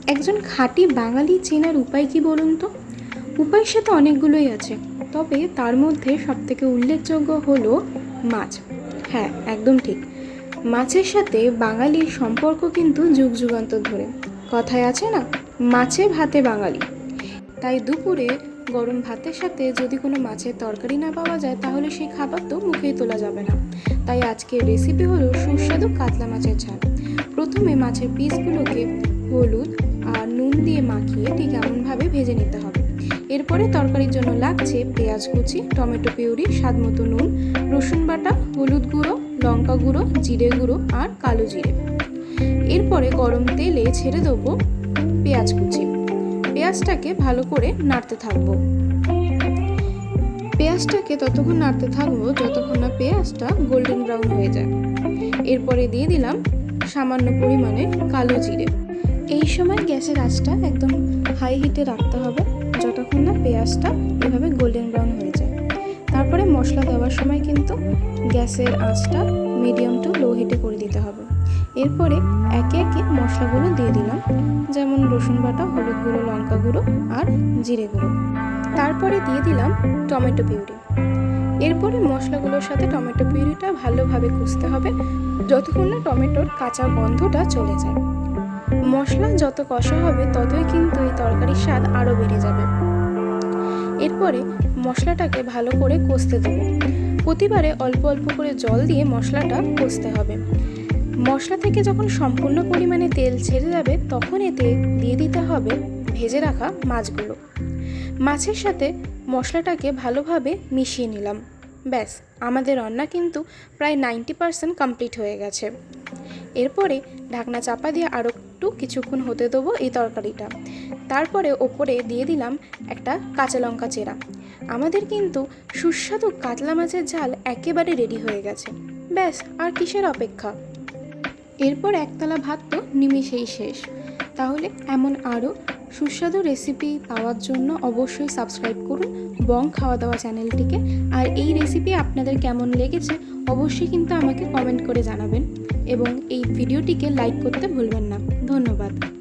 একজন খাঁটি বাঙালি চেনার উপায় কি বলুন তো? উপায়ের সাথে অনেকগুলোই আছে, তবে তার মধ্যে সবথেকে উল্লেখযোগ্য হলো মাছ। হ্যাঁ, একদম ঠিক। মাছের সাথে বাঙালির সম্পর্ক কিন্তু যুগ যুগান্তর ধরে। কথায় আছে না, মাছে ভাতে বাঙালি। তাই দুপুরে গরম ভাতের সাথে যদি কোনো মাছের তরকারি না পাওয়া যায়, তাহলে সেই খাবার তো মুখেই তোলা যাবে না। তাই আজকের রেসিপি হলো সুস্বাদু কাতলা মাছের ঝাল। প্রথমে মাছের পিসগুলোকে হলুদ আর নুন দিয়ে মাখিয়ে ঠিক এমনভাবে ভেজে নিতে হবে। এরপরে তরকারির জন্য লাগছে পেঁয়াজ কুচি, টমেটো পিউরি, স্বাদ মতো নুন, রসুন বাটা, হলুদ গুঁড়ো, লঙ্কা গুঁড়ো, জিরে গুঁড়ো আর কালো জিরে। এরপরে গরম তেলে ছেড়ে দেবো পেঁয়াজ কুচি। পেঁয়াজটাকে ভালো করে নাড়তে থাকবো। পেঁয়াজটাকে ততক্ষণ নাড়তে থাকবো যতক্ষণ না পেঁয়াজটা গোল্ডেন ব্রাউন হয়ে যায়। এরপরে দিয়ে দিলাম সামান্য পরিমাণে কালো জিরে। এই সময় গ্যাসের আঁচটা একদম হাই হিটে রাখতে হবে যতক্ষণ না পেঁয়াজটা এভাবে গোল্ডেন ব্রাউন হয়ে যায়। তারপরে মশলা দেওয়ার সময় কিন্তু গ্যাসের আঁচটা মিডিয়াম টু লো হিটে করে দিতে হবে। এরপরে একে একে মশলাগুলো দিয়ে দিলাম, যেমন রসুন বাটা, হলুদ গুঁড়ো, লঙ্কা গুঁড়ো আর জিরে গুঁড়ো। তারপরে দিয়ে দিলাম টমেটো পিউরি। এরপরে মশলাগুলোর সাথে টমেটো পিউরিটা ভালোভাবে কষতে হবে যতক্ষণ না টমেটোর কাঁচা গন্ধটা চলে যায়। মশলা যত কষা হবে ততই কিন্তু এই তরকারির স্বাদ আরও বেড়ে যাবে। এরপরে মশলাটাকে ভালো করে কষতে দেবো। প্রতিবারে অল্প অল্প করে জল দিয়ে মশলাটা কষতে হবে। মশলা থেকে যখন সম্পূর্ণ পরিমাণে তেল ছেড়ে যাবে, তখন এতে দিয়ে দিতে হবে ভেজে রাখা মাছগুলো। মাছের সাথে মশলাটাকে ভালোভাবে মিশিয়ে নিলাম। ব্যাস, আমাদের রান্না কিন্তু প্রায় 90% কমপ্লিট হয়ে গেছে। এরপরে ঢাকনা চাপা দিয়ে আরও একটু কিছুক্ষণ হতে দেবো এই তরকারিটা। তারপরে ওপরে দিয়ে দিলাম একটা কাঁচা লঙ্কা চেরা। আমাদের কিন্তু সুস্বাদু কাতলা মাছের ঝাল একেবারে রেডি হয়ে গেছে। ব্যাস, আর কিসের অপেক্ষা? এরপর একতলা ভাত তো নিমেষেই শেষ। তাহলে এমন আরও সুস্বাদু রেসিপি পাওয়ার জন্য অবশ্যই সাবস্ক্রাইব করুন বং খাওয়া দাওয়া চ্যানেলটিকে। আর এই রেসিপি আপনাদের কেমন লেগেছে অবশ্যই কিন্তু আমাকে কমেন্ট করে জানাবেন এবং এই ভিডিওটিকে লাইক করতে ভুলবেন না। ধন্যবাদ।